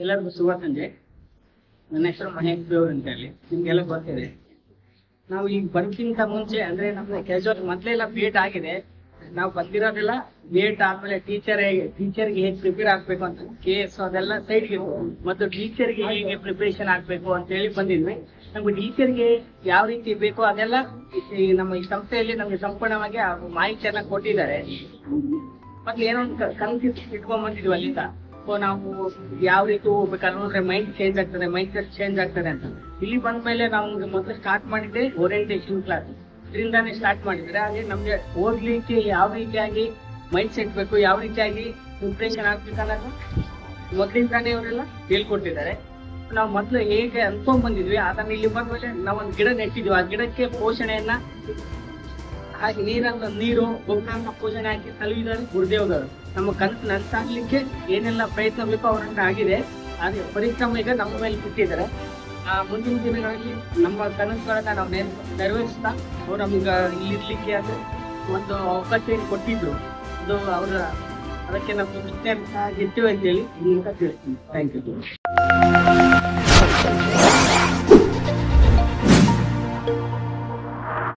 ಎಲ್ಲರಿಗೂ ಶುಭ ಸಂಜೆ. ನನ್ನ ಹೆಸರು ಮಹೇಶ್ ದೇವ್ರ ಅಂತ ಹೇಳಿ, ನಿಮ್ಗೆಲ್ಲ ಗೊತ್ತಿದೆ. ನಾವು ಈಗ ಬರೋಕ್ಕಿಂತ ಮುಂಚೆ ಅಂದ್ರೆ ನಮ್ದು ಕ್ಯಾಶುವಲ್ ಮೊದಲೆಲ್ಲ ಬಿ ಎಡ್ ಆಗಿದೆ. ನಾವು ಬಂದಿರೋದೆಲ್ಲ ಬಿ ಎಡ್ ಆದ್ಮೇಲೆ ಟೀಚರ್ಗೆ ಹೇಗೆ ಪ್ರಿಪೇರ್ ಆಗ್ಬೇಕು ಅಂತ KS ಅದೆಲ್ಲ ಸೈಡ್ಗೆ ಮತ್ತು ಟೀಚರ್ಗೆ ಹೇಗೆ ಪ್ರಿಪರೇಷನ್ ಆಗ್ಬೇಕು ಅಂತ ಹೇಳಿ ಬಂದಿದ್ವಿ. ನಮ್ಗೆ ಟೀಚರ್ಗೆ ಯಾವ ರೀತಿ ಬೇಕು ಅದೆಲ್ಲ ನಮ್ಮ ಈ ಸಂಸ್ಥೆಯಲ್ಲಿ ನಮ್ಗೆ ಸಂಪೂರ್ಣವಾಗಿ ಮಾಹಿತಿಯನ್ನ ಕೊಟ್ಟಿದ್ದಾರೆ. ಮತ್ತೆ ಏನೋ ಒಂದು ಕನಸು ಇಟ್ಕೊಂಡ್ ಬಂದಿದ್ವಿ ಅಲ್ಲಿಂದ. ನಾವು ಯಾವ ರೀತಿ ಹೋಗ್ಬೇಕಾದ್ರೆ ಮೈಂಡ್ ಚೇಂಜ್ ಆಗ್ತದೆ, ಮೈಂಡ್ ಸೆಟ್ ಚೇಂಜ್ ಆಗ್ತದೆ ಅಂತ. ಇಲ್ಲಿ ಬಂದ್ಮೇಲೆ ನಾವು ಮೊದಲು ಸ್ಟಾರ್ಟ್ ಮಾಡಿದ್ದೆ ಓರಿಯಂಟೇಷನ್ ಕ್ಲಾಸ್, ಇದರಿಂದಾನೇ ಸ್ಟಾರ್ಟ್ ಮಾಡಿದ್ರೆ. ಹಾಗೆ ನಮ್ಗೆ ಓದ್ಲಿಕ್ಕೆ ಯಾವ ರೀತಿಯಾಗಿ ಮೈಂಡ್ ಸೆಟ್ ಬೇಕು, ಯಾವ ರೀತಿಯಾಗಿ ಪ್ರಿಪ್ರೇಷನ್ ಆಗ್ಬೇಕನ್ನೋದು ಮೊದಲಿಂದಾನೇ ಅವರೆಲ್ಲ ಹೇಳ್ಕೊಟ್ಟಿದ್ದಾರೆ. ನಾವು ಮೊದಲು ಹೇಗೆ ಅನ್ಕೊಂಡ್ ಬಂದಿದ್ವಿ ಅದನ್ನ ಇಲ್ಲಿ ಬಂದ್ಮೇಲೆ ನಾವೊಂದು ಗಿಡ ನೆಟ್ಟಿದ್ವಿ. ಆ ಗಿಡಕ್ಕೆ ಪೋಷಣೆಯನ್ನ ಹಾಗೆ ನೀರು ಗೊಬ್ಬರ ಪೋಷಣೆ ಹಾಕಿ ಸಲುವಿದ್ದಾರೆ ಗುರುದೇವ್ಗಳು. ನಮ್ಮ ಕನಸು ನನಸಾಗ್ಲಿಕ್ಕೆ ಏನೆಲ್ಲ ಪ್ರಯತ್ನ ಬೇಕೋ ಅವರನ್ನ ಆಗಿದೆ. ಅದೇ ಪರಿಶ್ರಮ ಈಗ ನಮ್ಮ ಮೇಲೆ ಬಿಟ್ಟಿದ್ದಾರೆ. ಮುಂದಿನ ದಿನಗಳಲ್ಲಿ ನಮ್ಮ ಕನಸುಗಳನ್ನ ನಾವು ನೆರವೇರಿಸ್ತಾ ಅವ್ರು ನಮ್ಗೆ ಇಲ್ಲಿರ್ಲಿಕ್ಕೆ ಅದು ಒಂದು ಅವಕಾಶ ಕೊಟ್ಟಿದ್ರು. ಅದು ಅವರ ಅದಕ್ಕೆ ನಮ್ಗೆ ಗೆಟ್ಟಿವೆ ಅಂತೇಳಿ ತಿಳಿಸ್ತೀನಿ. Thank you.